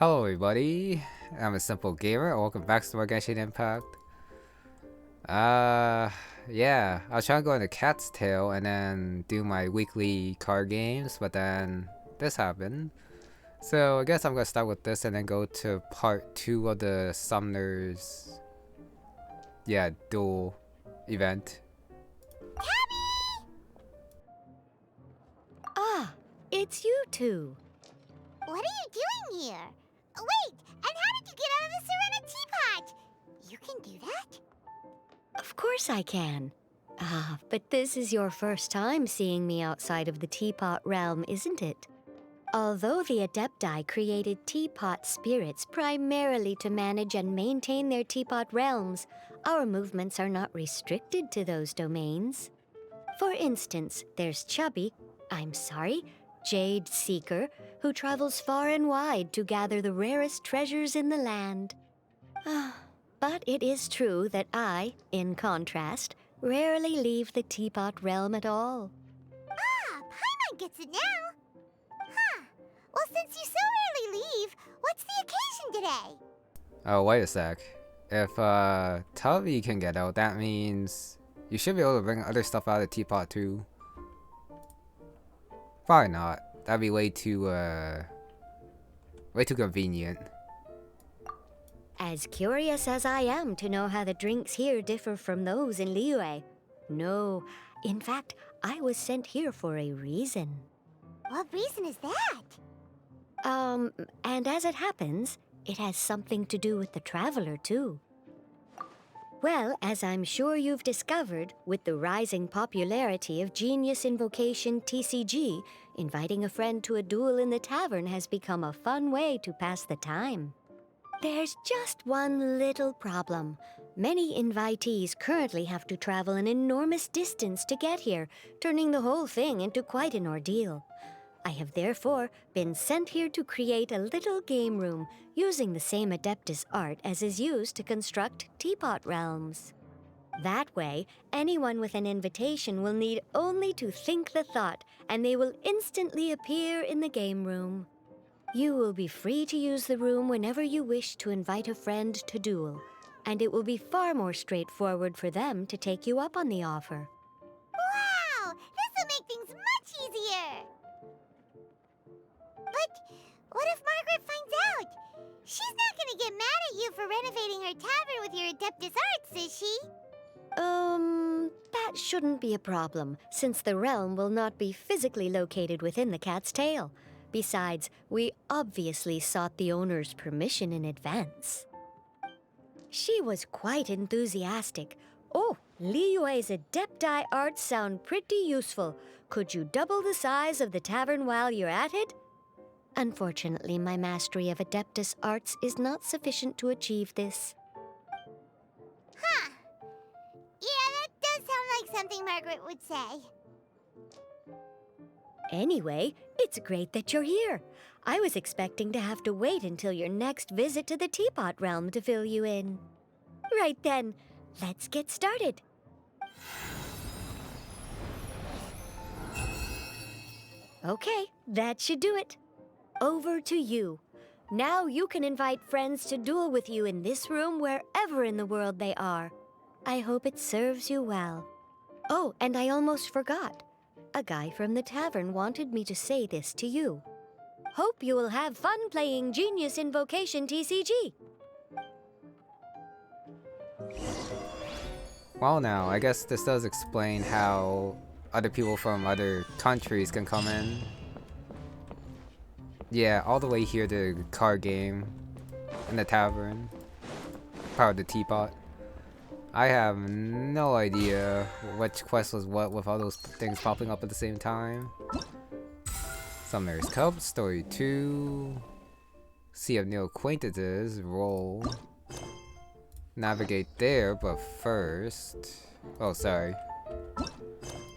Hello everybody, I'm a simple gamer. Welcome back to more Genshin Impact. Yeah, I was trying to go into Cat's Tail and then do my weekly card games, but then this happened. So I guess I'm gonna start with this and then go to part 2 of the Summoner's, duel event. Ah, it's you two. What are you doing here? Wait, and how did you get out of the Serena teapot? You can do that? Of course I can. But this is your first time seeing me outside of the teapot realm, isn't it? Although the Adepti created teapot spirits primarily to manage and maintain their teapot realms, our movements are not restricted to those domains. For instance, there's Jade Seeker, who travels far and wide to gather the rarest treasures in the land. But it is true that I, in contrast, rarely leave the teapot realm at all. Ah, Paimon gets it now. Huh. Well, since you so rarely leave, what's the occasion today? Oh, wait a sec. If Tubby can get out, that means you should be able to bring other stuff out of the teapot too. Probably not. That'd be way too convenient. As curious as I am to know how the drinks here differ from those in Liyue. No, in fact, I was sent here for a reason. What reason is that? And as it happens, it has something to do with the Traveler, too. Well, as I'm sure you've discovered, with the rising popularity of Genius Invocation TCG, inviting a friend to a duel in the tavern has become a fun way to pass the time. There's just one little problem. Many invitees currently have to travel an enormous distance to get here, turning the whole thing into quite an ordeal. I have therefore been sent here to create a little game room using the same Adeptus art as is used to construct teapot realms. That way, anyone with an invitation will need only to think the thought, and they will instantly appear in the game room. You will be free to use the room whenever you wish to invite a friend to duel, and it will be far more straightforward for them to take you up on the offer. Wow! This'll make things much easier! But what if Margaret finds out? She's not gonna get mad at you for renovating her tavern with your Adeptus arts, is she? That shouldn't be a problem, since the realm will not be physically located within the cat's tail. Besides, we obviously sought the owner's permission in advance. She was quite enthusiastic. Oh, Liyue's Adepti arts sound pretty useful. Could you double the size of the tavern while you're at it? Unfortunately, my mastery of Adeptus arts is not sufficient to achieve this. Huh. Yeah, that does sound like something Margaret would say. Anyway, it's great that you're here. I was expecting to have to wait until your next visit to the Teapot Realm to fill you in. Right then, let's get started. Okay, that should do it. Over to you. Now you can invite friends to duel with you in this room wherever in the world they are. I hope it serves you well. Oh, and I almost forgot. A guy from the tavern wanted me to say this to you. Hope you will have fun playing Genius Invocation TCG. Well, now, I guess this does explain how other people from other countries can come in. Yeah, all the way here to the card game in the tavern. Part of the teapot. I have no idea which quest was what with all those things popping up at the same time. Summoner's Cup, Story 2. Sea of New Acquaintances, roll. Navigate there, but first... Oh, sorry.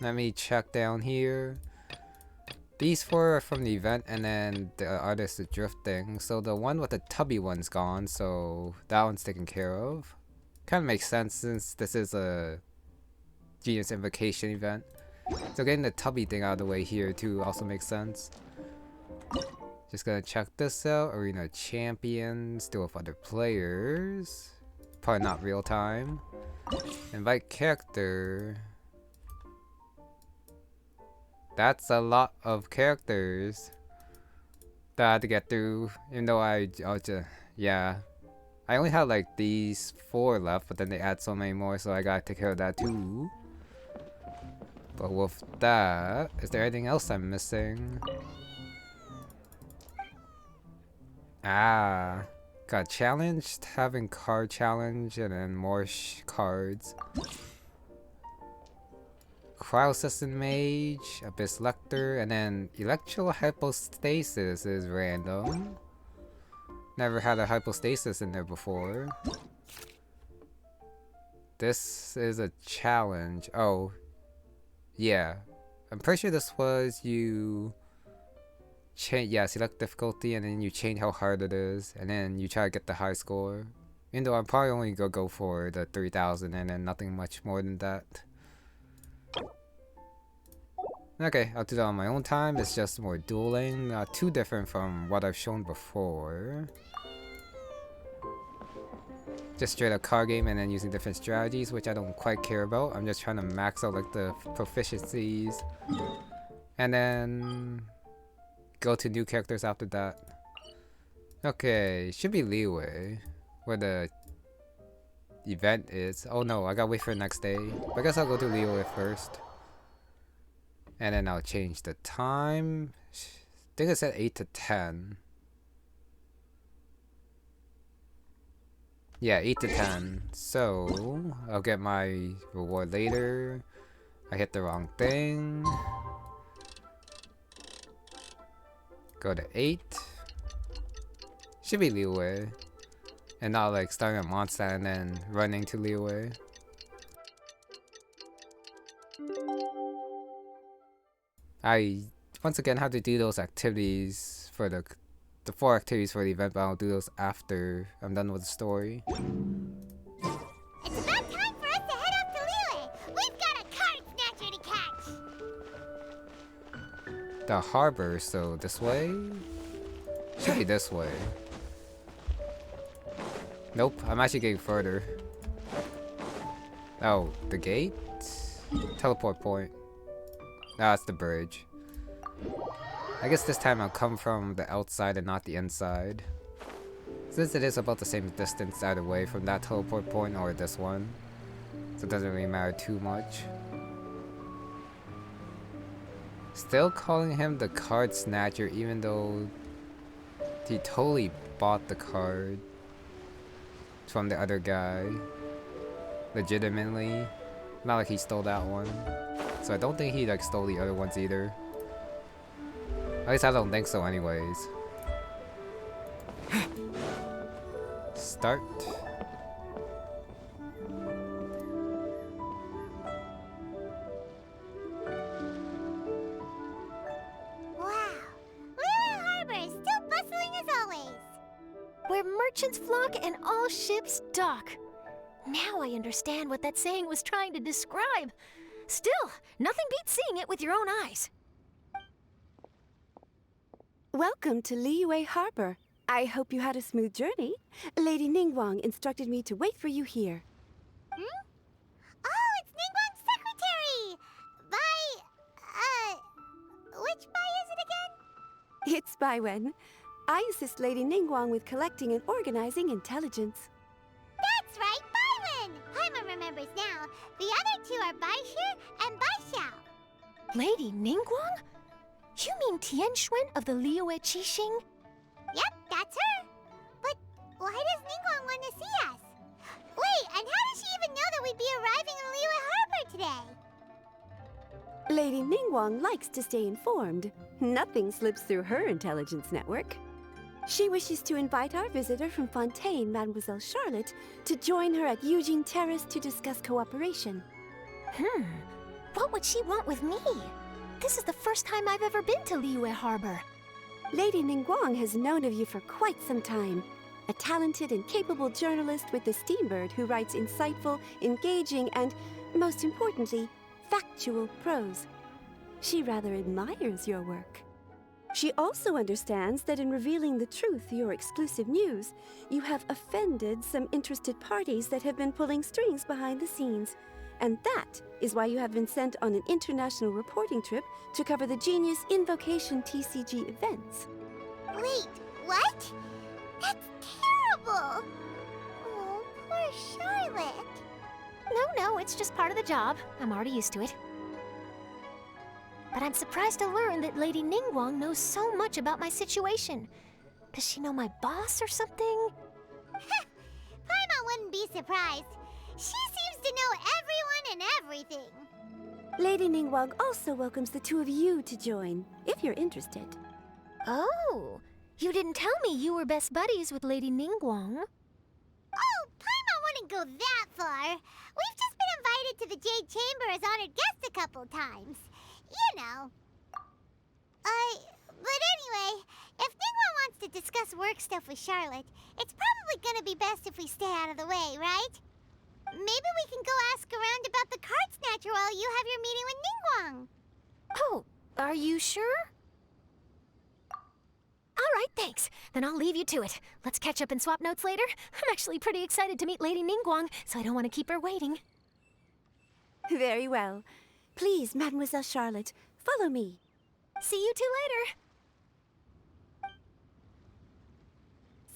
Let me check down here. These 4 are from the event, and then the artist is drifting. So the one with the Tubby one's gone, so that one's taken care of. Kind of makes sense since this is a Genius Invocation event. So getting the Tubby thing out of the way here too also makes sense. Just gonna check this out. Arena Champions. Duel with other players. Probably not real time. Invite character. That's a lot of characters that I had to get through. Even though yeah. I only had like these 4 left, but then they add so many more, so I gotta take care of that too. But with that, is there anything else I'm missing? Got challenged, having card challenge, and then more cards. Cryo System Mage, Abyss Lector, and then Electro Hypostasis is random. Never had a hypostasis in there before. This is a challenge. Oh, yeah. I'm pretty sure this was you change, yeah, select difficulty and then you change how hard it is, and then you try to get the high score. Even though I'm probably only gonna go for the 3000 and then nothing much more than that. Okay, I'll do that on my own time. It's just more dueling, not too different from what I've shown before. Just straight up card game and then using different strategies, which I don't quite care about. I'm just trying to max out like the proficiencies. And then go to new characters after that. Okay, should be Liyue, where the event is. Oh no, I gotta wait for the next day. But I guess I'll go to Liyue first. And then I'll change the time. I think it said 8 to 10. Yeah, 8 to 10. So, I'll get my reward later. I hit the wrong thing. Go to 8. Should be Liyue. And not like starting at Mondstadt and then running to Liyue. I once again have to do those activities for the 4 activities for the event, but I'll do those after I'm done with the story. It's about time for us to head up to Liyue. We've got a Card Snatcher to catch. The harbor, so this way? Should be this way. Nope, I'm actually getting further. Oh, the gate? Teleport point. That's the bridge. I guess this time I'll come from the outside and not the inside. Since it is about the same distance either way from that teleport point or this one. So it doesn't really matter too much. Still calling him the Card Snatcher even though he totally bought the card from the other guy. Legitimately. Not like he stole that one. So I don't think he like stole the other ones either. At least I don't think so anyways. Start. Wow. Liyue Harbor is still bustling as always. Where merchants flock and all ships dock. Now I understand what that saying was trying to describe. Still, nothing beats seeing it with your own eyes. Welcome to Liyue Harbor. I hope you had a smooth journey. Lady Ningguang instructed me to wait for you here. Hmm? Oh, it's Ningguang's secretary! Which Bai is it again? It's Baiwen. I assist Lady Ningguang with collecting and organizing intelligence. That's right, Baiwen! Paimon remembers now. The other two are Baishir and Baishao. Lady Ningguang? You mean Tianxuan of the Liyue Qixing? Yep, that's her. But why does Ningguang want to see us? Wait, and how does she even know that we'd be arriving in Liyue Harbor today? Lady Ningguang likes to stay informed. Nothing slips through her intelligence network. She wishes to invite our visitor from Fontaine, Mademoiselle Charlotte, to join her at Eugene Terrace to discuss cooperation. What would she want with me? This is the first time I've ever been to Liyue Harbor. Lady Ningguang has known of you for quite some time. A talented and capable journalist with the Steambird who writes insightful, engaging, and, most importantly, factual prose. She rather admires your work. She also understands that in revealing the truth, your exclusive news, you have offended some interested parties that have been pulling strings behind the scenes. And that is why you have been sent on an international reporting trip to cover the Genius Invocation TCG events. Wait, what? That's terrible! Oh, poor Charlotte. No, it's just part of the job. I'm already used to it. But I'm surprised to learn that Lady Ningguang knows so much about my situation. Does she know my boss or something? Paimon wouldn't be surprised. She seems to know everyone and everything. Lady Ningguang also welcomes the two of you to join, if you're interested. Oh, you didn't tell me you were best buddies with Lady Ningguang. Oh, Paimon wouldn't go that far. We've just been invited to the Jade Chamber as honored guests a couple times. You know. But anyway, if Ningguang wants to discuss work stuff with Charlotte, it's probably gonna be best if we stay out of the way, right? Maybe we can go ask around about the Card Snatcher while you have your meeting with Ningguang. Oh, are you sure? All right, thanks. Then I'll leave you to it. Let's catch up and swap notes later. I'm actually pretty excited to meet Lady Ningguang, so I don't want to keep her waiting. Very well. Please, Mademoiselle Charlotte, follow me. See you two later.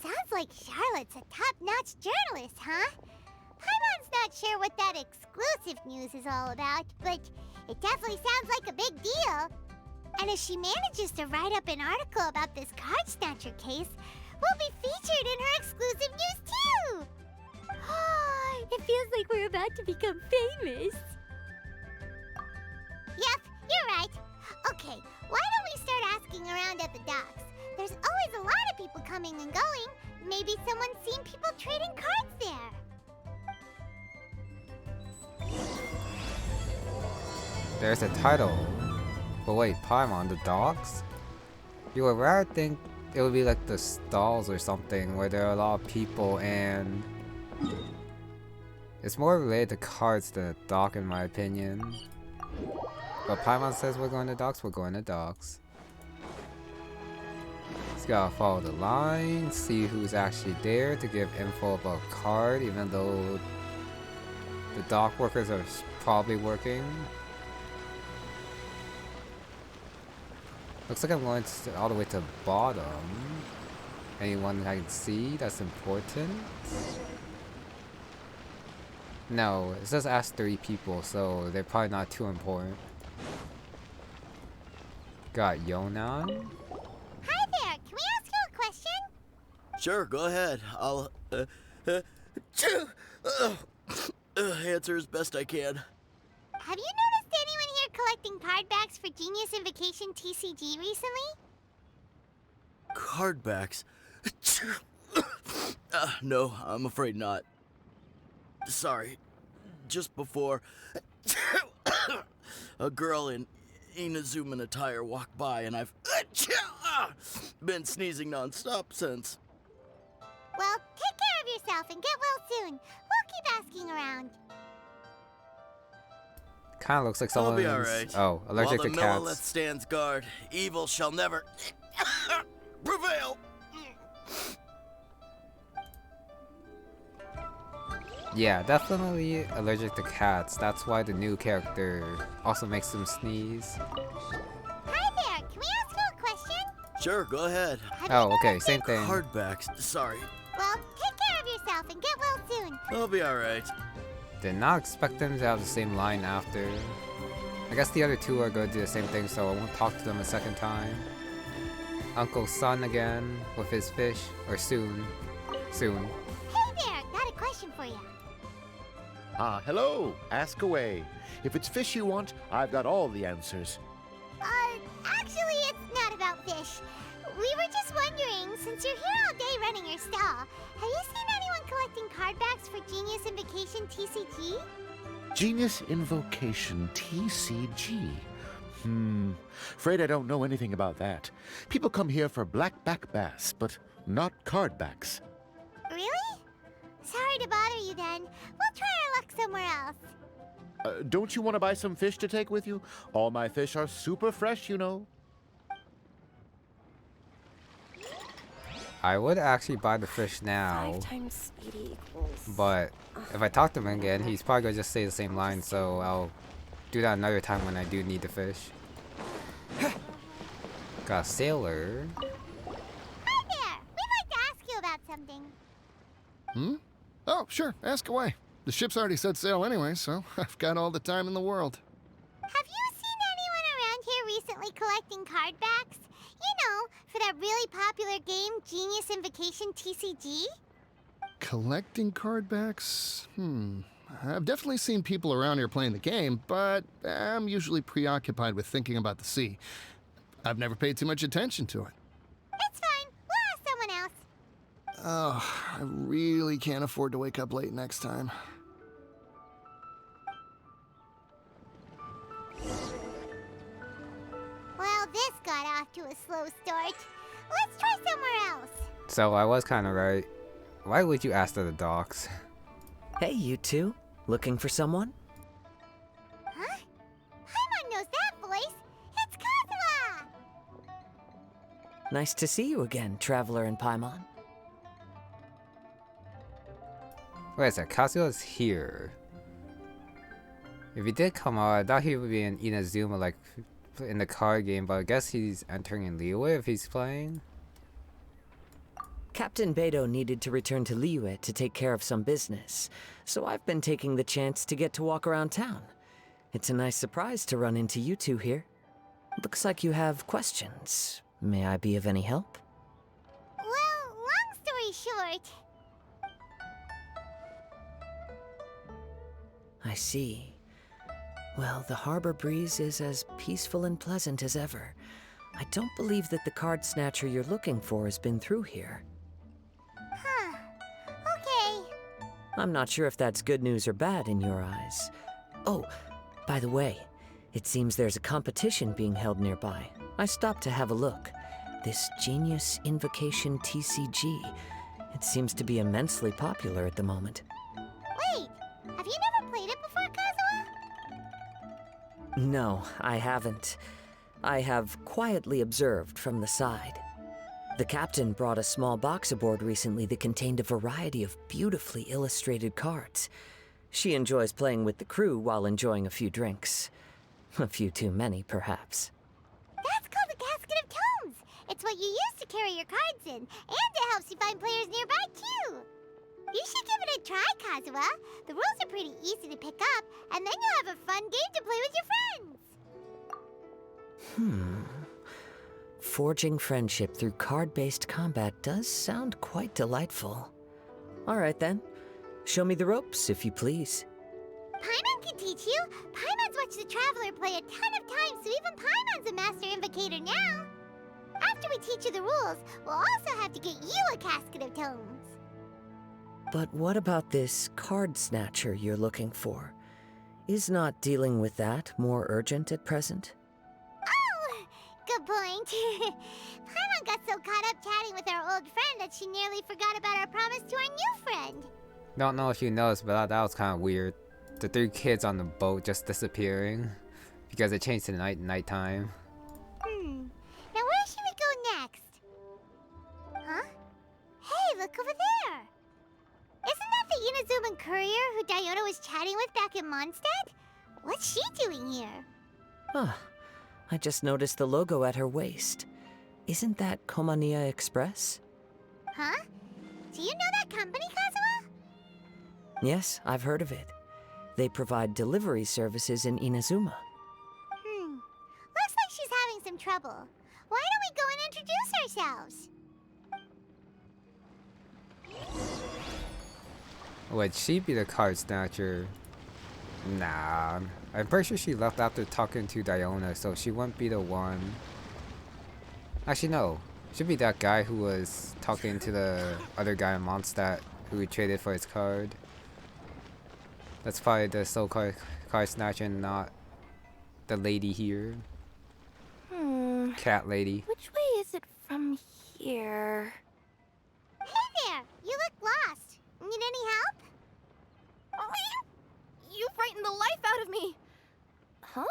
Sounds like Charlotte's a top-notch journalist, huh? Paimon's not sure what that exclusive news is all about, but it definitely sounds like a big deal. And if she manages to write up an article about this Card Snatcher case, we'll be featured in her exclusive news too! It feels like we're about to become famous. Yep, you're right. Okay, why don't we start asking around at the docks? There's always a lot of people coming and going. Maybe someone's seen people trading cards there. There's a title. But wait, Paimon, the docks? You would rather think it would be like the stalls or something where there are a lot of people and it's more related to cards than a dock in my opinion. But Paimon says we're going to docks, we're going to docks. Just gotta follow the line, see who's actually there to give info about card, even though the dock workers are probably working. Looks like I'm going all the way to bottom. Anyone I can see that's important? No, it says ask 3 people, so they're probably not too important. Got Yonan. Hi there, can we ask you a question? Sure, go ahead. I'll answer as best I can. Have you noticed anyone here collecting card backs for Genius Invocation TCG recently? Card backs? No, I'm afraid not. Sorry. Just before, a girl in Inazuman attire walked by and I've been sneezing non-stop since. Well, take care of yourself and get well soon. We'll keep asking around. Kind of looks like I'll someone's be alright. oh, allergic While to the cats. Millilith stands guard, evil shall never prevail. Yeah, definitely allergic to cats. That's why the new character also makes them sneeze. Hi there, can we ask you a question? Sure, go ahead. Have you Oh, okay, noticed same thing. Card backs. Sorry. Well, take care of yourself and get well soon. I'll be alright. Did not expect them to have the same line after. I guess the other two are going to do the same thing, so I won't talk to them a second time. Uncle Sun again with his fish, or soon. Soon. Hey there, got a question for you. Hello. Ask away. If it's fish you want, I've got all the answers. Actually, it's not about fish. We were just wondering, since you're here all day running your stall, have you seen anyone collecting card backs for Genius Invocation TCG? Genius Invocation TCG. Afraid I don't know anything about that. People come here for blackback bass, but not card backs. Really? Sorry to bother you then. We'll try our luck somewhere else. Don't you want to buy some fish to take with you? All my fish are super fresh, you know. I would actually buy the fish now, 5 times speedy equals... but if I talk to him again, he's probably gonna just say the same line, so I'll do that another time when I do need the fish. Got a sailor. Hi there! We'd like to ask you about something. Hmm? Oh, sure. Ask away. The ship's already set sail anyway, so I've got all the time in the world. Have you seen anyone around here recently collecting card backs? You know, for that really popular game, Genius Invocation TCG? Collecting card backs? I've definitely seen people around here playing the game, but I'm usually preoccupied with thinking about the sea. I've never paid too much attention to it. It's fine. We'll ask someone else. Oh, I really can't afford to wake up late next time. Well, this got off to a slow start. Let's try somewhere else. So I was kind of right. Why would you ask to the docks? Hey, you two. Looking for someone? Huh? Paimon knows that voice. It's Kazuha! Nice to see you again, Traveler and Paimon. Wait a sec, Kazuha's here. If he did come out, I thought he would be in Inazuma, like in the card game, but I guess he's entering in Liyue if he's playing. Captain Beidou needed to return to Liyue to take care of some business, so I've been taking the chance to get to walk around town. It's a nice surprise to run into you two here. Looks like you have questions. May I be of any help? Well, long story short... I see. Well, the harbor breeze is as peaceful and pleasant as ever. I don't believe that the Card Snatcher you're looking for has been through here. Huh. Okay. I'm not sure if that's good news or bad in your eyes. Oh, by the way, it seems there's a competition being held nearby. I stopped to have a look. This Genius Invocation TCG. It seems to be immensely popular at the moment. Wait, have you never played it before, Kazuha? No, I haven't. I have quietly observed from the side. The captain brought a small box aboard recently that contained a variety of beautifully illustrated cards. She enjoys playing with the crew while enjoying a few drinks. A few too many, perhaps. That's called the Casket of Tomes. It's what you use to carry your cards in, and it helps you find players nearby, too. You should give it a try, Kazuha. The rules are pretty easy to pick up, and then you'll have a fun game to play with your friends. Forging friendship through card-based combat does sound quite delightful. All right, then. Show me the ropes, if you please. Paimon can teach you. Paimon's watched the Traveler play a ton of times, so even Paimon's a master invocator now. After we teach you the rules, we'll also have to get you a Casket of Tomes. But what about this Card Snatcher you're looking for? Is not dealing with that more urgent at present? Oh, good point. Paimon got so caught up chatting with our old friend that she nearly forgot about our promise to our new friend. Don't know if you noticed, but that was kind of weird. The 3 kids on the boat just disappearing because it changed to nighttime. Now where should we go next? Huh? Hey, look over there. Isn't that the Inazuman courier who Diona was chatting with back in Mondstadt? What's she doing here? Ah, I just noticed the logo at her waist. Isn't that Komaniya Express? Huh? Do you know that company, Kazuha? Yes, I've heard of it. They provide delivery services in Inazuma. Looks like she's having some trouble. Why don't we go and introduce ourselves? Would she be the Card Snatcher? Nah. I'm pretty sure she left after talking to Diona, so she wouldn't be the one. Actually, no. Should be that guy who was talking to the other guy in Mondstadt who we traded for his card. That's probably the so-called Card Snatcher and not the lady here. Cat lady. Which way is it from here? Hey there! You look lost. Need any help? You frightened the life out of me! Huh?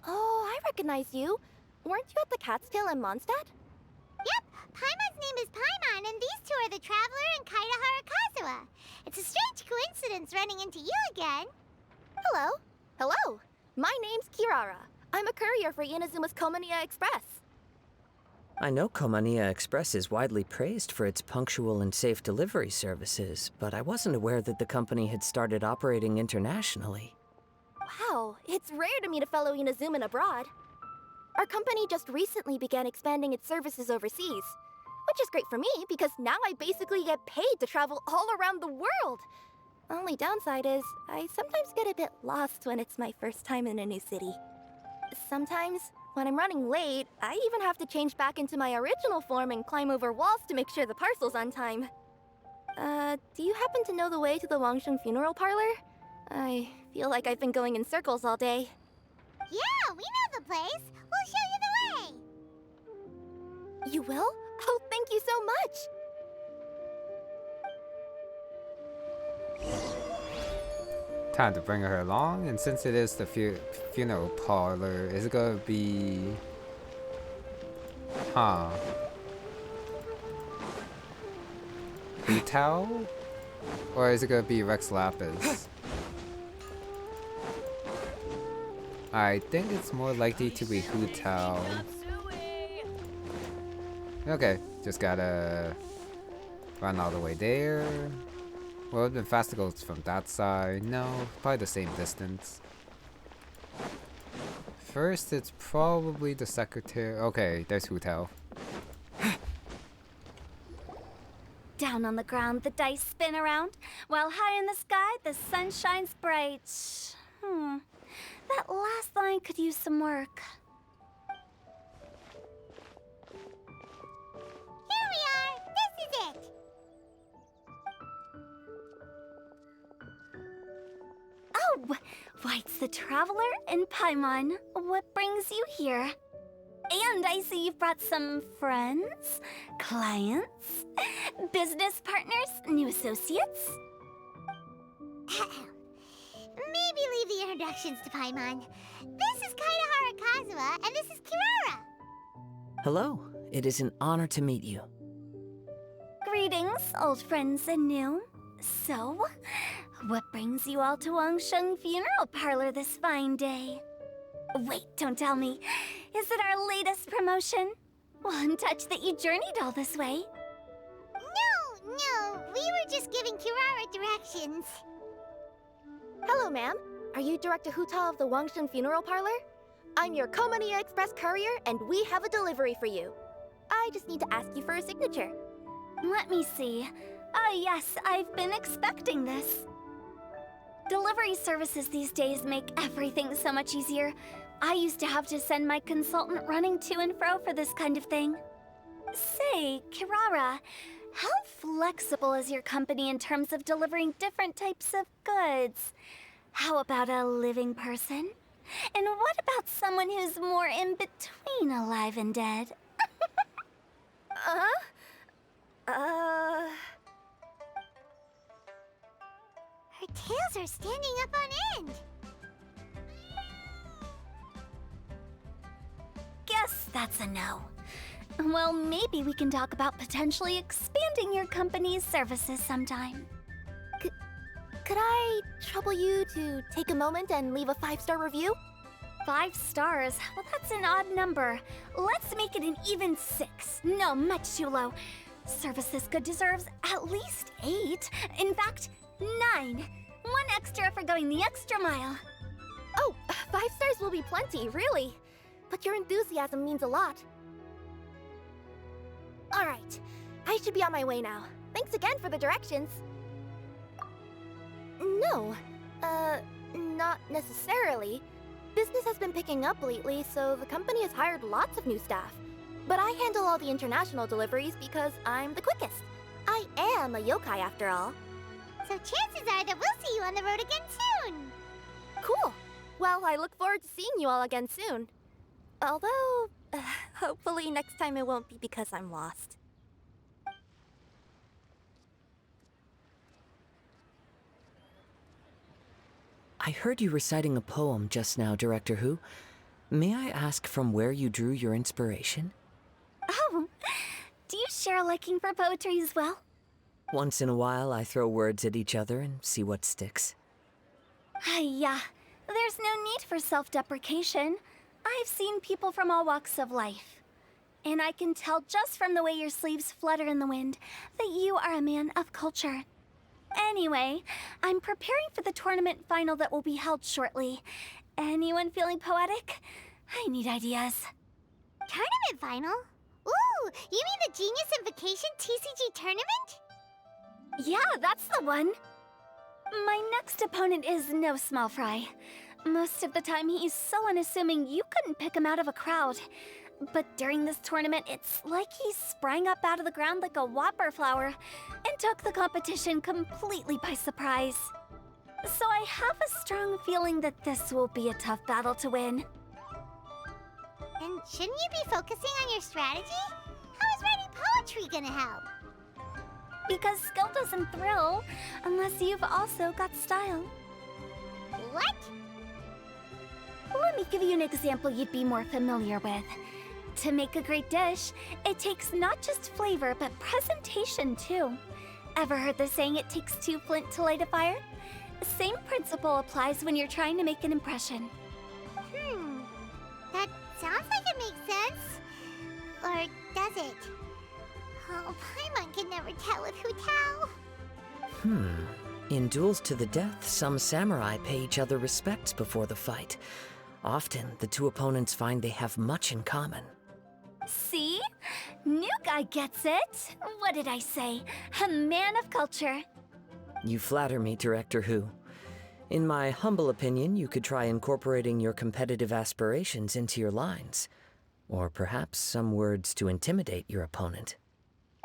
Oh, I recognize you. Weren't you at the Cat's Tail in Mondstadt? Yep, Paimon's name is Paimon, and these two are the Traveler and Kaidahara Kazuha. It's a strange coincidence running into you again. Hello. Hello. My name's Kirara. I'm a courier for Inazuma's Komaniya Express. I know Komaniya Express is widely praised for its punctual and safe delivery services, but I wasn't aware that the company had started operating internationally. Wow, it's rare to meet a fellow Inazuman abroad. Our company just recently began expanding its services overseas, which is great for me because now I basically get paid to travel all around the world. Only downside is I sometimes get a bit lost when it's my first time in a new city. Sometimes, when I'm running late, I even have to change back into my original form and climb over walls to make sure the parcel's on time. Do you happen to know the way to the Wangsheng funeral parlor? I feel like I've been going in circles all day. Yeah, we know the place. We'll show you the way. You will? Oh, thank you so much! Time to bring her along, and since it is the funeral parlor, is it gonna be... Hu Tao? Or is it gonna be Rex Lapis? I think it's more likely to be Hu Tao. Okay, just gotta run all the way there. Well, it'd been fast to go from that side. No, probably the same distance. First, it's probably the secretary. Okay, there's Hu Tao. Down on the ground, the dice spin around, while high in the sky, the sun shines bright. That last line could use some work. Here we are. This is it. Oh, why, it's the Traveler and Paimon. What brings you here? And I see you've brought some friends, clients, business partners, new associates. Maybe leave the introductions to Paimon. This is Kaidahara Kazuha, and this is Kirara. Hello, it is an honor to meet you. Greetings, old friends and new. So, what brings you all to Wangsheng Funeral Parlor this fine day? Wait, don't tell me. Is it our latest promotion? Well, I'm touched that you journeyed all this way. No, we were just giving Kirara directions. Hello, ma'am. Are you Director Hu Tao of the Wangsheng Funeral Parlor? I'm your Komaniya Express courier, and we have a delivery for you. I just need to ask you for a signature. Let me see. Yes, I've been expecting this. Delivery services these days make everything so much easier. I used to have to send my consultant running to and fro for this kind of thing. Say, Kirara, how flexible is your company in terms of delivering different types of goods? How about a living person? And what about someone who's more in between alive and dead? Her tails are standing up on end. Guess that's a no. Well, maybe we can talk about potentially expanding your company's services sometime. Could I trouble you to take a moment and leave a 5-star review? 5 stars? Well, that's an odd number. Let's make it an even 6. No, much too low. Service this good deserves at least 8. In fact, 9. 1 extra for going the extra mile. Oh, 5 stars will be plenty, really. But your enthusiasm means a lot. All right, I should be on my way now. Thanks again for the directions. No, not necessarily. Business has been picking up lately, so the company has hired lots of new staff. But I handle all the international deliveries because I'm the quickest. I am a yokai after all. So chances are that we'll see you on the road again soon. Cool. Well, I look forward to seeing you all again soon. Although, hopefully next time it won't be because I'm lost. I heard you reciting a poem just now, Director Hu. May I ask from where you drew your inspiration? Oh, do you share a liking for poetry as well? Once in a while, I throw words at each other and see what sticks. Yeah, there's no need for self-deprecation. I've seen people from all walks of life. And I can tell just from the way your sleeves flutter in the wind that you are a man of culture. Anyway, I'm preparing for the tournament final that will be held shortly. Anyone feeling poetic? I need ideas. Tournament final? Ooh, you mean the Genius Invocation TCG tournament? Yeah, that's the one. My next opponent is no small fry. Most of the time he's so unassuming you couldn't pick him out of a crowd. But during this tournament, it's like he sprang up out of the ground like a whopper flower and took the competition completely by surprise. So I have a strong feeling that this will be a tough battle to win. And shouldn't you be focusing on your strategy? How is writing poetry gonna help? Because skill doesn't thrill unless you've also got style. What? Let me give you an example you'd be more familiar with. To make a great dish, it takes not just flavor, but presentation too. Ever heard the saying, it takes two flint to light a fire? Same principle applies when you're trying to make an impression. That sounds like it makes sense. Or does it? Oh, Paimon can never tell with Hu Tao. In duels to the death, some samurai pay each other respects before the fight. Often, the two opponents find they have much in common. See? New guy gets it. What did I say? A man of culture. You flatter me, Director Hu. In my humble opinion, you could try incorporating your competitive aspirations into your lines. Or perhaps some words to intimidate your opponent.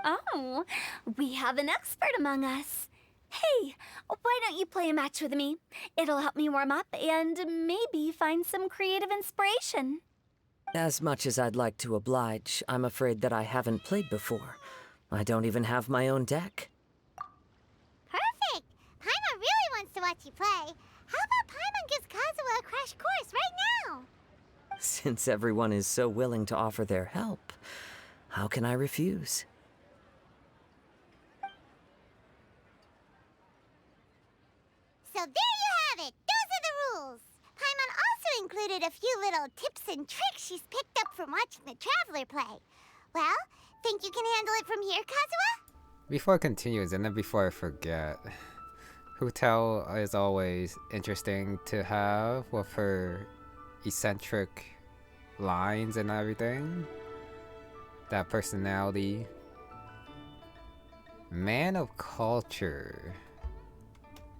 Oh, we have an expert among us. Hey, why don't you play a match with me? It'll help me warm up and maybe find some creative inspiration. As much as I'd like to oblige, I'm afraid that I haven't played before. I don't even have my own deck. Perfect! Paimon really wants to watch you play. How about Paimon gives Kazuha a crash course right now? Since everyone is so willing to offer their help, how can I refuse? So there you have it! Those are the rules! Paimon also included a few little tips and tricks she's picked up from watching the Traveler play. Well, think you can handle it from here, Kazuha? Before it continues, and then before I forget, Hu Tao is always interesting to have with her eccentric lines and everything. That personality. Man of culture.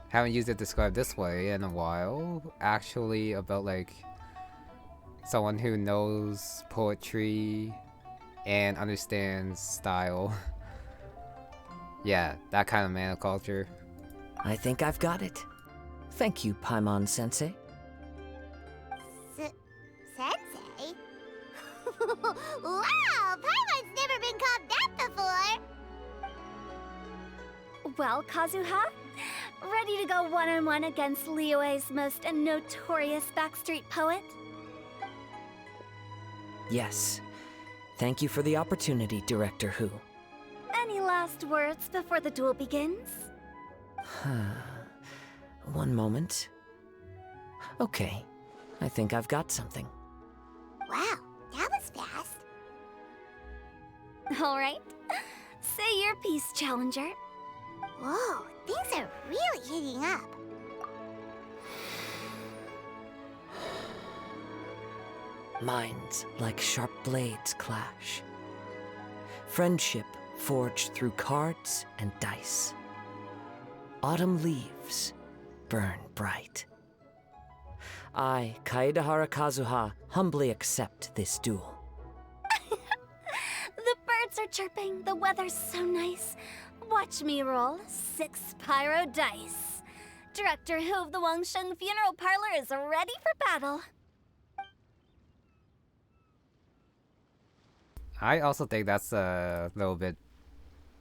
Haven't used it described this way in a while. Actually about like someone who knows poetry and understands style. Yeah, that kind of man of culture. I think I've got it. Thank you, Paimon-sensei. Sensei? Wow! Paimon's never been called that before! Well, Kazuha, ready to go one-on-one against Liyue's most notorious backstreet poet? Yes. Thank you for the opportunity, Director Hu. Any last words before the duel begins? One moment. Okay, I think I've got something. Wow, that was fast. All right. Say your piece, Challenger. Whoa, things are really heating up. Minds like sharp blades clash. Friendship forged through cards and dice. Autumn leaves burn bright. I, Kaedahara Kazuha, humbly accept this duel. The birds are chirping, the weather's so nice. Watch me roll 6 pyro dice. Director Hu of the Wangsheng Funeral Parlor is ready for battle. I also think that's a little bit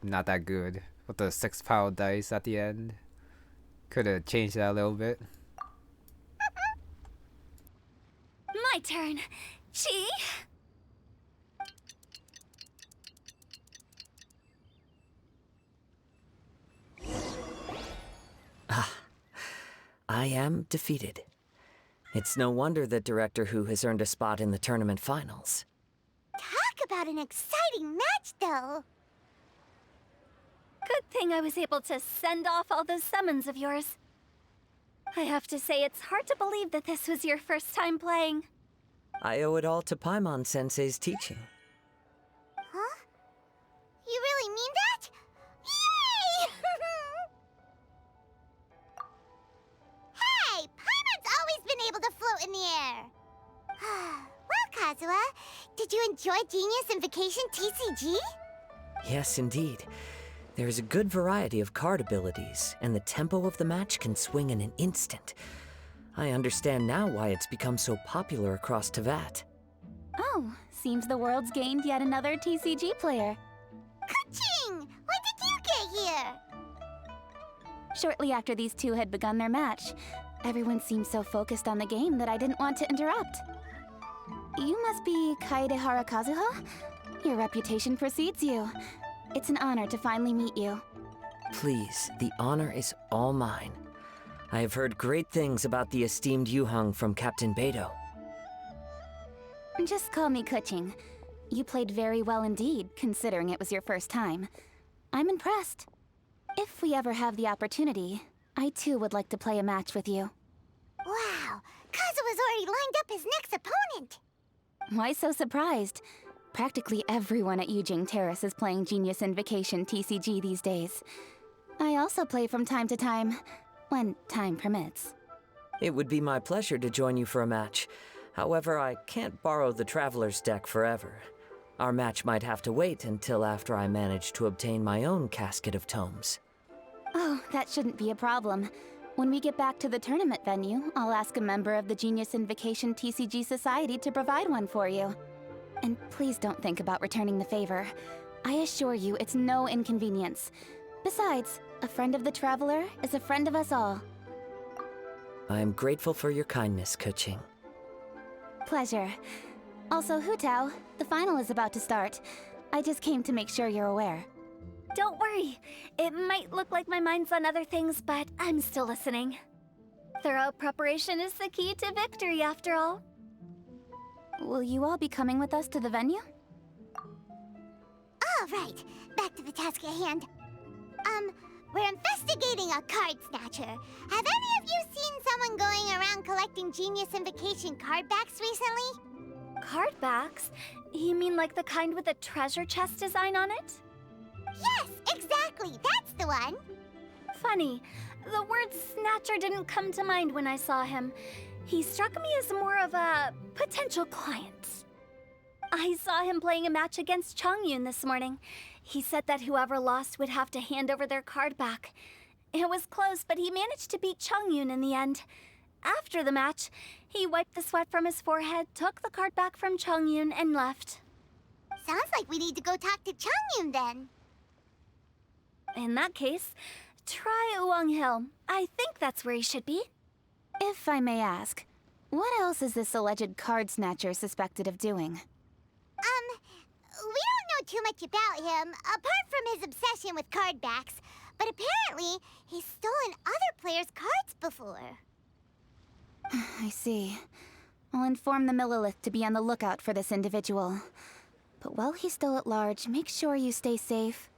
not that good with the 6 power dice at the end. Could have changed that a little bit. My turn. Chi? I am defeated. It's no wonder that Director Hu has earned a spot in the tournament finals. Talk about an exciting match, though. Good thing I was able to send off all those summons of yours. I have to say, it's hard to believe that this was your first time playing. I owe it all to Paimon-sensei's teaching. Huh? You really mean that? Yay! Hey! Paimon's always been able to float in the air! Well, Kazuha, did you enjoy Genius Invocation TCG? Yes, indeed. There is a good variety of card abilities, and the tempo of the match can swing in an instant. I understand now why it's become so popular across Teyvat. Oh, seems the world's gained yet another TCG player. Ka-ching! When did you get here? Shortly after these two had begun their match, everyone seemed so focused on the game that I didn't want to interrupt. You must be Kaedehara Kazuha? Your reputation precedes you. It's an honor to finally meet you. Please, the honor is all mine. I have heard great things about the esteemed Yuheng from Captain Beidou. Just call me Kuching. You played very well indeed, considering it was your first time. I'm impressed. If we ever have the opportunity, I too would like to play a match with you. Wow! Kazuha's already lined up his next opponent! Why so surprised? Practically everyone at Yujing Terrace is playing Genius Invocation TCG these days. I also play from time to time, when time permits. It would be my pleasure to join you for a match. However, I can't borrow the Traveler's deck forever. Our match might have to wait until after I manage to obtain my own casket of tomes. Oh, that shouldn't be a problem. When we get back to the tournament venue, I'll ask a member of the Genius Invocation TCG Society to provide one for you. And please don't think about returning the favor. I assure you it's no inconvenience. Besides, a friend of the Traveler is a friend of us all. I am grateful for your kindness, Kuching. Pleasure. Also, Hu Tao, the final is about to start. I just came to make sure you're aware. Don't worry. It might look like my mind's on other things, but I'm still listening. Thorough preparation is the key to victory, after all. Will you all be coming with us to the venue? All right, back to the task at hand. We're investigating a Card Snatcher. Have any of you seen someone going around collecting Genius Invocation card backs recently? Card backs? You mean like the kind with a treasure chest design on it? Yes, exactly, that's the one. Funny, the word Snatcher didn't come to mind when I saw him. He struck me as more of a potential client. I saw him playing a match against Chongyu this morning. He said that whoever lost would have to hand over their card back. It was close, but he managed to beat Chongyu in the end. After the match, he wiped the sweat from his forehead, took the card back from Chongyu, and left. Sounds like we need to go talk to Chongyu then. In that case, try Uwang Hill. I think that's where he should be. If I may ask, what else is this alleged card snatcher suspected of doing? We don't know too much about him, apart from his obsession with card backs. But apparently, he's stolen other players' cards before. I see. I'll inform the Millilith to be on the lookout for this individual. But while he's still at large, make sure you stay safe.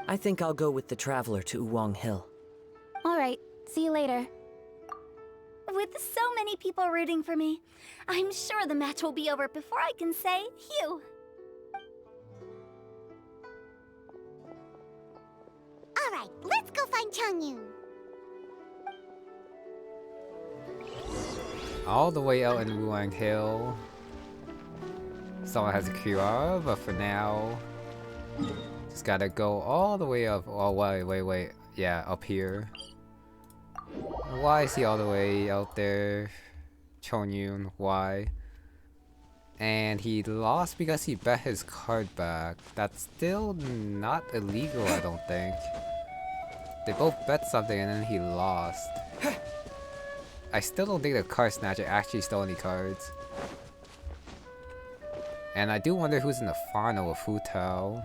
I think I'll go with the Traveler to Uwang Hill. All right, see you later. With so many people rooting for me, I'm sure the match will be over before I can say Hugh. All right, let's go find Chongyu. All the way out in Wuang Hill. Someone has a QR, but for now, just gotta go all the way up. Oh, wait. Yeah, up here. Why is he all the way out there? Chongyun, why? And he lost because he bet his card back. That's still not illegal, I don't think. They both bet something and then he lost. I still don't think the Card Snatcher actually stole any cards. And I do wonder who's in the final with Hu Tao.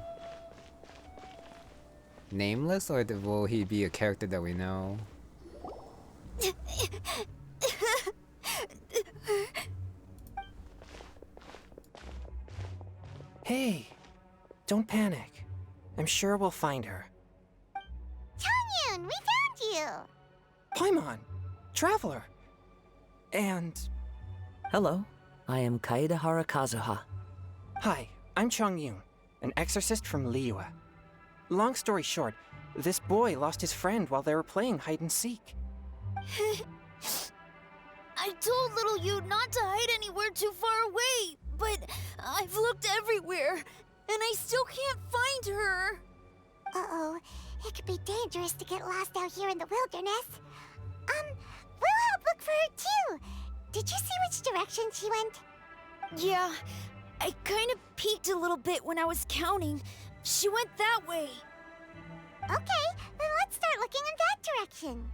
Nameless, or will he be a character that we know? Hey, don't panic. I'm sure we'll find her. Chongyun, we found you! Paimon, Traveler. And... Hello, I am Kaedahara Kazuha. Hi, I'm Chongyu, an exorcist from Liyue. Long story short, this boy lost his friend while they were playing hide and seek. I told little Yu not to hide anywhere too far away, but I've looked everywhere, and I still can't find her. Uh-oh, it could be dangerous to get lost out here in the wilderness. We'll help look for her too. Did you see which direction she went? Yeah, I kind of peeked a little bit when I was counting. She went that way. Okay, then let's start looking in that direction.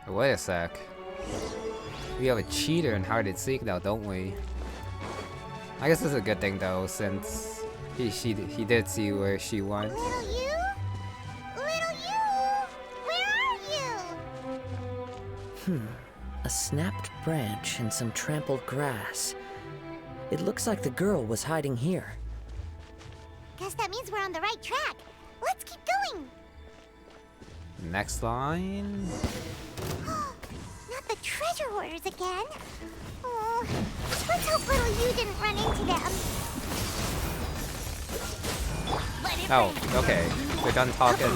Wait a sec. We have a cheater in hide and seek now, don't we? I guess this is a good thing though, since he did see where she went. Little Yu? Little Yu? Where are you? A snapped branch and some trampled grass. It looks like the girl was hiding here. Guess that means we're on the right track. Let's keep going. Next line. Not the treasure hoarders again. Oh, let's hope little Yu didn't run into them. Oh, okay. We're done talking.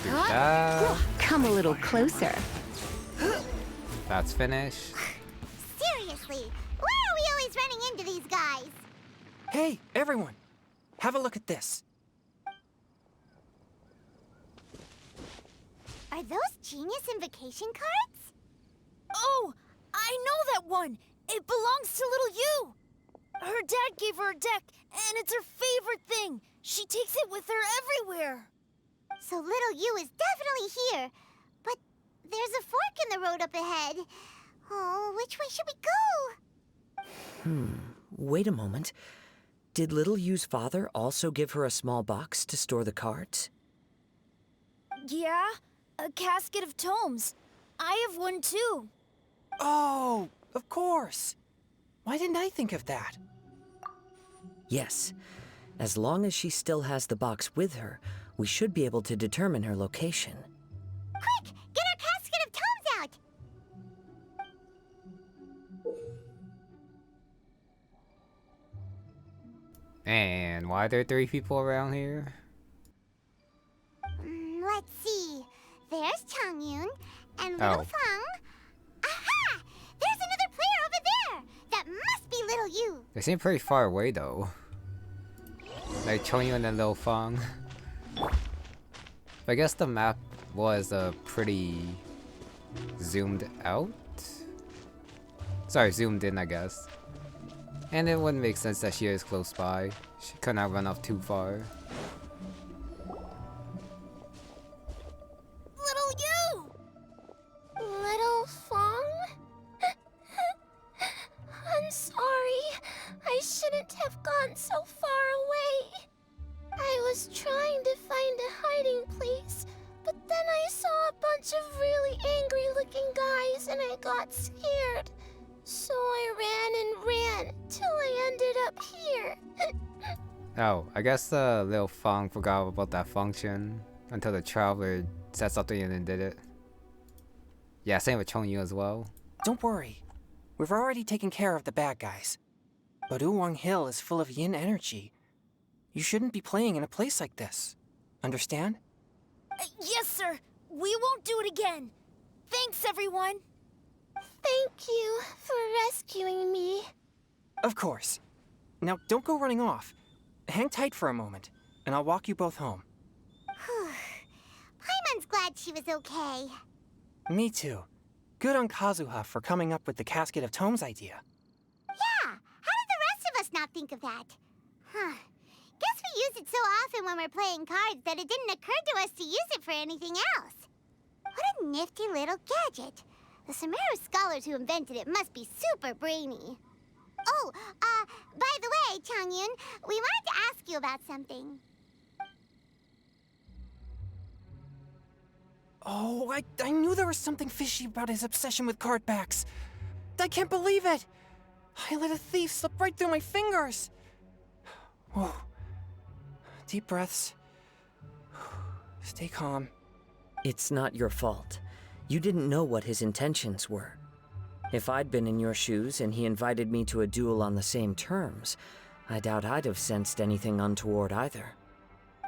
Do that. Come a little closer. That's finished. Seriously, why are we always running into these guys? Hey, everyone! Have a look at this. Are those Genius Invocation cards? Oh, I know that one. It belongs to little Yu. Her dad gave her a deck, and it's her favorite thing. She takes it with her everywhere. So little Yu is definitely here. But there's a fork in the road up ahead. Oh, which way should we go? Wait a moment. Did little Yu's father also give her a small box to store the cards? Yeah, a casket of tomes. I have one too. Oh, of course. Why didn't I think of that? Yes. As long as she still has the box with her, we should be able to determine her location. Quick, get our casket of tomes out! And why are there 3 people around here? Let's see. There's Chongyun and little Fang. Aha! There's another player over there! That must be little Yu. They seem pretty far away though. Like Chongyu and then Lil Fang. I guess the map was pretty zoomed out. Sorry, zoomed in, I guess. And it wouldn't make sense that she is close by. She could not run off too far. Little Yu! Little Fang? I'm sorry. I shouldn't have gone so far away. I was trying to find a hiding place, but then I saw a bunch of really angry-looking guys and I got scared. So I ran and ran till I ended up here. Oh, I guess Lil Fang forgot about that function until the traveler said something and then did it. Yeah, same with Chongyu as well. Don't worry. We've already taken care of the bad guys. But Uwang Hill is full of yin energy. You shouldn't be playing in a place like this. Understand? Yes, sir. We won't do it again. Thanks, everyone. Thank you for rescuing me. Of course. Now, don't go running off. Hang tight for a moment, and I'll walk you both home. Paimon's glad she was okay. Me too. Good on Kazuha for coming up with the casket of tomes idea. Yeah, how did the rest of us not think of that? Huh. Guess we use it so often when we're playing cards that it didn't occur to us to use it for anything else. What a nifty little gadget. The Sumeru scholars who invented it must be super brainy. Oh, by the way, Chongyun, we wanted to ask you about something. Oh, I knew there was something fishy about his obsession with card backs. I can't believe it! I let a thief slip right through my fingers! Whoa. Deep breaths. Stay calm. It's not your fault. You didn't know what his intentions were. If I'd been in your shoes and he invited me to a duel on the same terms, I doubt I'd have sensed anything untoward either.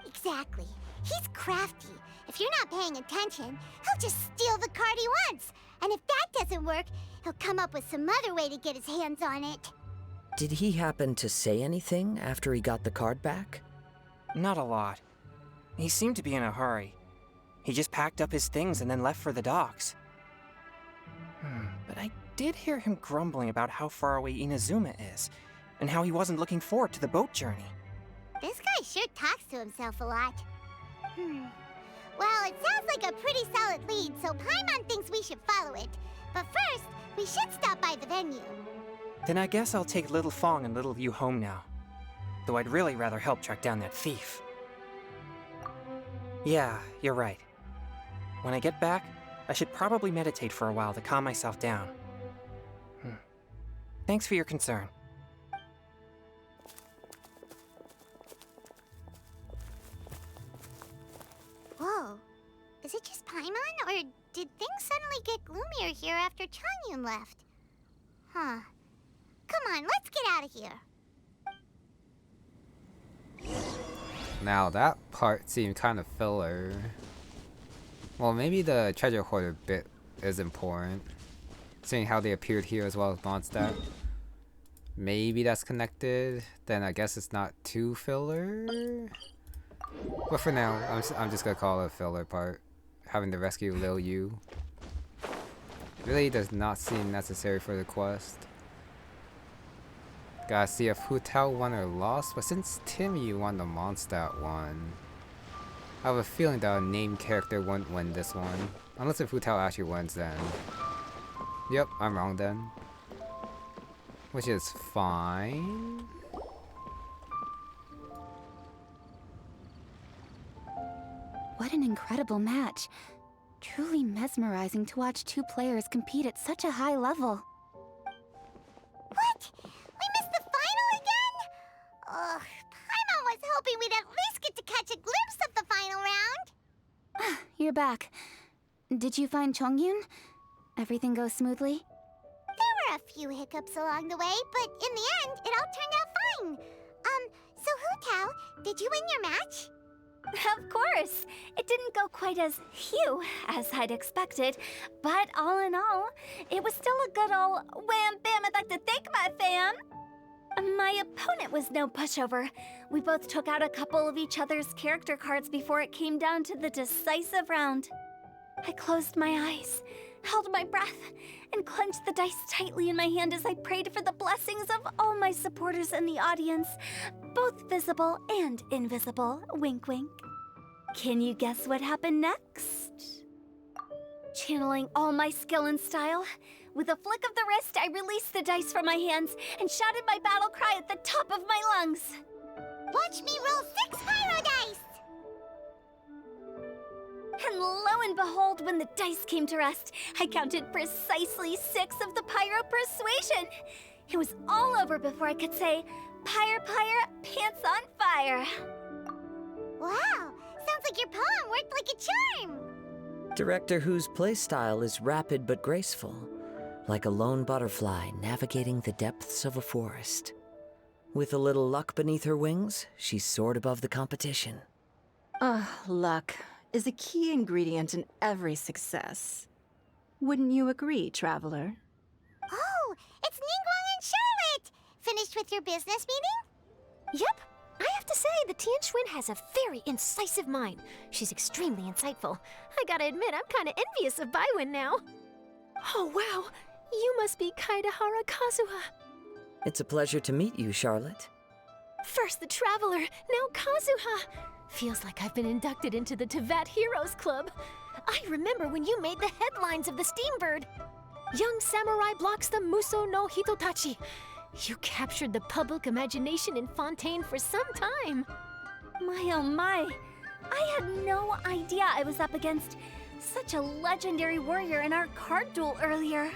Exactly. He's crafty. If you're not paying attention, he'll just steal the card he wants. And if that doesn't work, he'll come up with some other way to get his hands on it. Did he happen to say anything after he got the card back? Not a lot. He seemed to be in a hurry. He just packed up his things and then left for the docks. But I did hear him grumbling about how far away Inazuma is, and how he wasn't looking forward to the boat journey. This guy sure talks to himself a lot. Well, it sounds like a pretty solid lead, so Paimon thinks we should follow it. But first, we should stop by the venue. Then I guess I'll take Little Fong and Little Yu home now. Though I'd really rather help track down that thief. Yeah, you're right. When I get back, I should probably meditate for a while to calm myself down. Thanks for your concern. Whoa. Is it just Paimon, or did things suddenly get gloomier here after Chongyun left? Huh. Come on, let's get out of here. Now that part seemed kind of filler. Well, maybe the treasure hoarder bit is important, seeing how they appeared here as well as Mondstadt. Maybe that's connected. Then I guess it's not too filler. But for now, I'm just gonna call it a filler part. Having to rescue Liyue really does not seem necessary for the quest. Gotta see if Hu Tao won or lost, but since Timmy won the Mondstadt one, I have a feeling that a named character wouldn't win this one. Unless if Hu Tao actually wins then. Yep, I'm wrong then. Which is fine. What an incredible match. Truly mesmerizing to watch two players compete at such a high level. What? We missed the final again? Ugh, Paimon was hoping we'd at least get to catch a glimpse of the final round. You're back. Did you find Chongyun? Everything goes smoothly? There were a few hiccups along the way, but in the end, it all turned out fine. So Hu Tao, did you win your match? Of course! It didn't go quite as phew as I'd expected, but all in all, it was still a good ol' wham bam I'd like to thank my fam! My opponent was no pushover. We both took out a couple of each other's character cards before it came down to the decisive round. I closed my eyes, held my breath, and clenched the dice tightly in my hand as I prayed for the blessings of all my supporters in the audience, both visible and invisible, wink wink. Can you guess what happened next? Channeling all my skill and style, with a flick of the wrist, I released the dice from my hands and shouted my battle cry at the top of my lungs. Watch me roll 6 pyro dice! And lo and behold, when the dice came to rest, I counted precisely 6 of the pyro persuasion. It was all over before I could say, pyre, pyre, pants on fire. Wow, sounds like your poem worked like a charm. Director Hu's playstyle is rapid but graceful, like a lone butterfly navigating the depths of a forest. With a little luck beneath her wings, she soared above the competition. Luck is a key ingredient in every success. Wouldn't you agree, Traveler? Oh, it's Ningguang and Charlotte! Finished with your business meeting? Yep. I have to say, the Tianquan has a very incisive mind. She's extremely insightful. I gotta admit, I'm kinda envious of Baiwen now. Oh, wow. You must be Kaidahara Kazuha. It's a pleasure to meet you, Charlotte. First the Traveler, now Kazuha. Feels like I've been inducted into the Teyvat Heroes Club. I remember when you made the headlines of the Steambird. Young samurai blocks the Muso no Hitotachi. You captured the public imagination in Fontaine for some time. My oh my, I had no idea I was up against such a legendary warrior in our card duel earlier.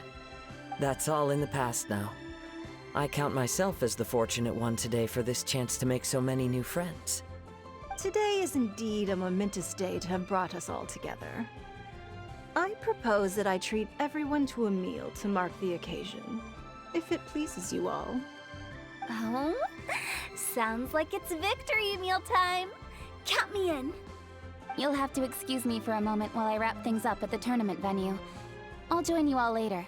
That's all in the past now. I count myself as the fortunate one today for this chance to make so many new friends. Today is indeed a momentous day to have brought us all together. I propose that I treat everyone to a meal to mark the occasion, if it pleases you all. Oh, sounds like it's victory meal time. Count me in. You'll have to excuse me for a moment while I wrap things up at the tournament venue. I'll join you all later.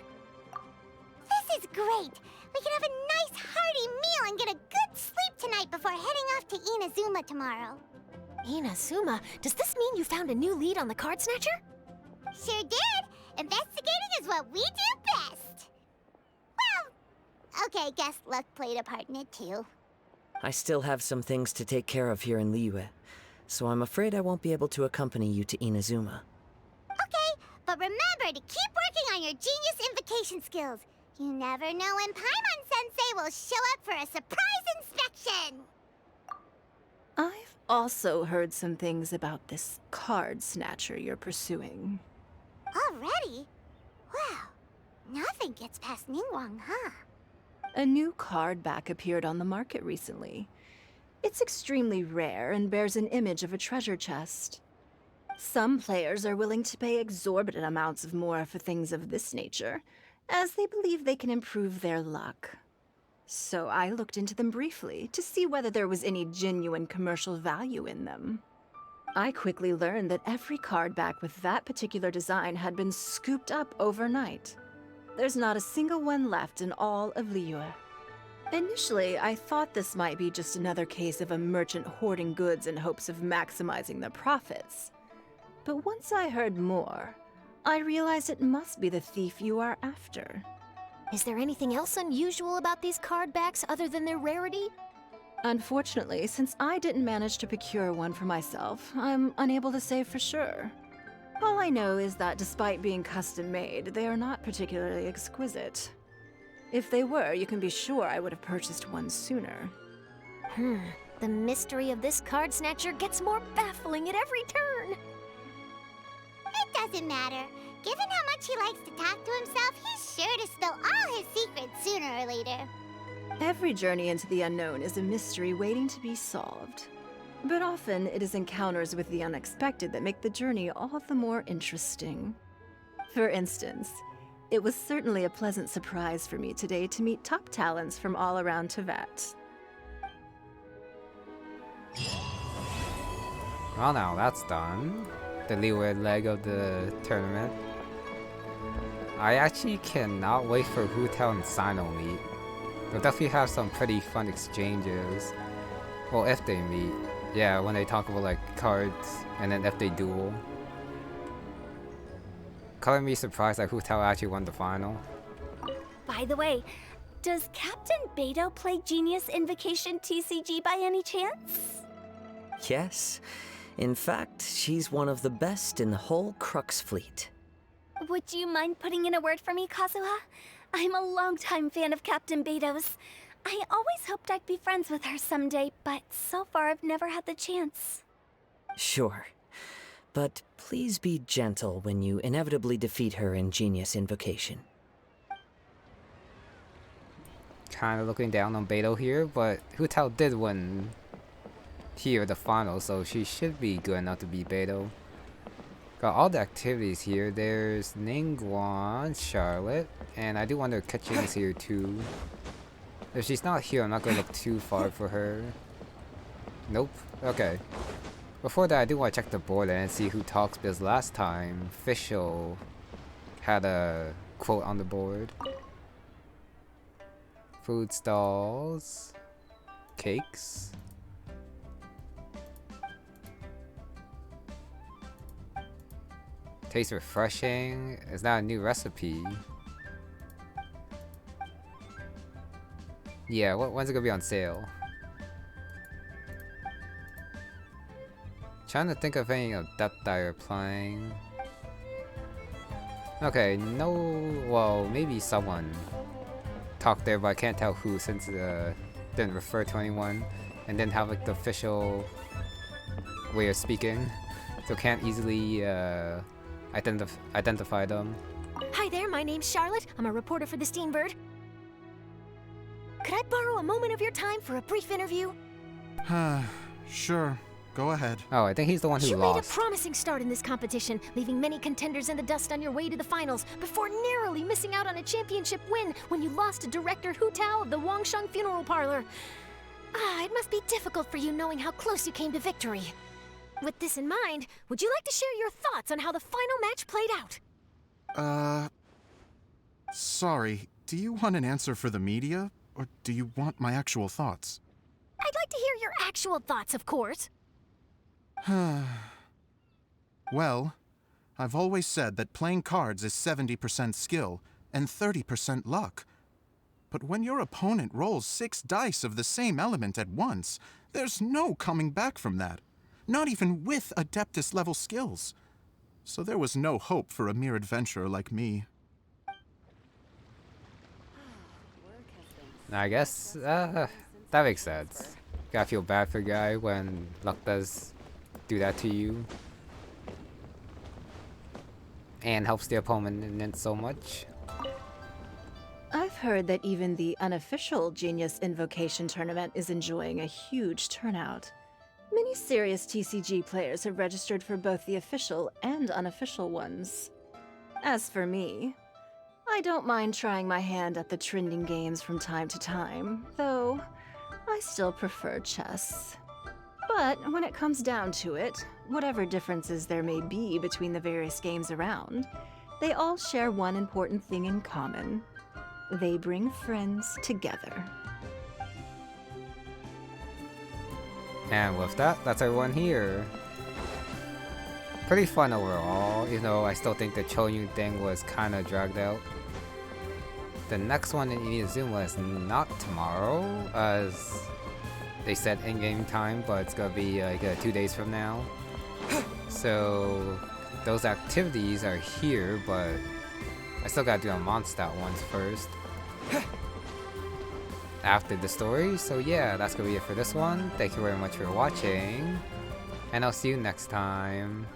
This is great! We can have a nice hearty meal and get a good sleep tonight before heading off to Inazuma tomorrow. Inazuma? Does this mean you found a new lead on the Card Snatcher? Sure did! Investigating is what we do best! Well, okay, guess luck played a part in it too. I still have some things to take care of here in Liyue, so I'm afraid I won't be able to accompany you to Inazuma. Okay, but remember to keep working on your genius invocation skills. You never know when Paimon-sensei will show up for a surprise inspection! I've also heard some things about this Card Snatcher you're pursuing. Already? Wow, nothing gets past Ningguang, huh? A new card back appeared on the market recently. It's extremely rare and bears an image of a treasure chest. Some players are willing to pay exorbitant amounts of more for things of this nature, as they believe they can improve their luck. So I looked into them briefly to see whether there was any genuine commercial value in them. I quickly learned that every card back with that particular design had been scooped up overnight. There's not a single one left in all of Liyue. Initially, I thought this might be just another case of a merchant hoarding goods in hopes of maximizing their profits. But once I heard more, I realized it must be the thief you are after. Is there anything else unusual about these card backs other than their rarity? Unfortunately, since I didn't manage to procure one for myself, I'm unable to say for sure. All I know is that despite being custom-made, they are not particularly exquisite. If they were, you can be sure I would have purchased one sooner. The mystery of this Card Snatcher gets more baffling at every turn. It doesn't matter. Given how much he likes to talk to himself, he's sure to spill all his secrets sooner or later. Every journey into the unknown is a mystery waiting to be solved. But often, it is encounters with the unexpected that make the journey all the more interesting. For instance, it was certainly a pleasant surprise for me today to meet top talents from all around Teyvat. Well, now that's done. The Liyue leg of the tournament. I actually cannot wait for Hu Tao and Sino meet. They'll definitely have some pretty fun exchanges. Well, if they meet. Yeah, when they talk about like cards, and then if they duel. Color me surprised that Hu Tao actually won the final. By the way, does Captain Beidou play Genius Invocation TCG by any chance? Yes. In fact, she's one of the best in the whole Crux fleet. Would you mind putting in a word for me, Kazuha? I'm a longtime fan of Captain Beidou's. I always hoped I'd be friends with her someday, but so far I've never had the chance. Sure. But please be gentle when you inevitably defeat her in Genius Invocation. Kinda looking down on Beidou here, but Hu Tao did win here the final, so she should be good enough to beat Beidou. Got all the activities here. There's Ningguang, Charlotte, and I do wonder if Ketching is here too. If she's not here, I'm not gonna look too far for her. Nope. Okay. Before that, I do want to check the board and see who talks, because last time, Fischl had a quote on the board. Food stalls. Cakes. Tastes refreshing. Is that a new recipe? Yeah, when's it gonna be on sale? Trying to think of any depth that you're playing. Okay, no, well, maybe someone talked there, but I can't tell who since it didn't refer to anyone and didn't have like the official way of speaking, so can't easily identify them. Hi there, my name's Charlotte. I'm a reporter for the Steambird. could I borrow a moment of your time for a brief interview? Sure. Go ahead. Oh, I think he's the one who You lost. made a promising start in this competition, leaving many contenders in the dust on your way to the finals, before narrowly missing out on a championship win when you lost to director Hu Tao of the Wangsheng Funeral Parlor. It must be difficult for you knowing how close you came to victory. With this in mind, would you like to share your thoughts on how the final match played out? Sorry. Do you want an answer for the media, or do you want my actual thoughts? I'd like to hear your actual thoughts, of course. Well, I've always said that playing cards is 70% skill and 30% luck. But when your opponent rolls 6 dice of the same element at once, there's no coming back from that. Not even with Adeptus level skills. So there was no hope for a mere adventurer like me. I guess, that makes sense. Gotta feel bad for a guy when luck does do that to you. And helps the opponent so much. I've heard that even the unofficial Genius Invocation tournament is enjoying a huge turnout. Many serious TCG players have registered for both the official and unofficial ones. As for me, I don't mind trying my hand at the trending games from time to time, though I still prefer chess. But when it comes down to it, whatever differences there may be between the various games around, they all share one important thing in common. They bring friends together. And with that, that's everyone here. Pretty fun overall, even though I still think the Chongyu thing was kinda dragged out. The next one in Inazuma is not tomorrow, as they said in-game time, but it's gonna be like 2 days from now. So those activities are here, but I still gotta do the Mondstadt ones first. After the story, so yeah, that's gonna be it for this one. Thank you very much for watching, and I'll see you next time.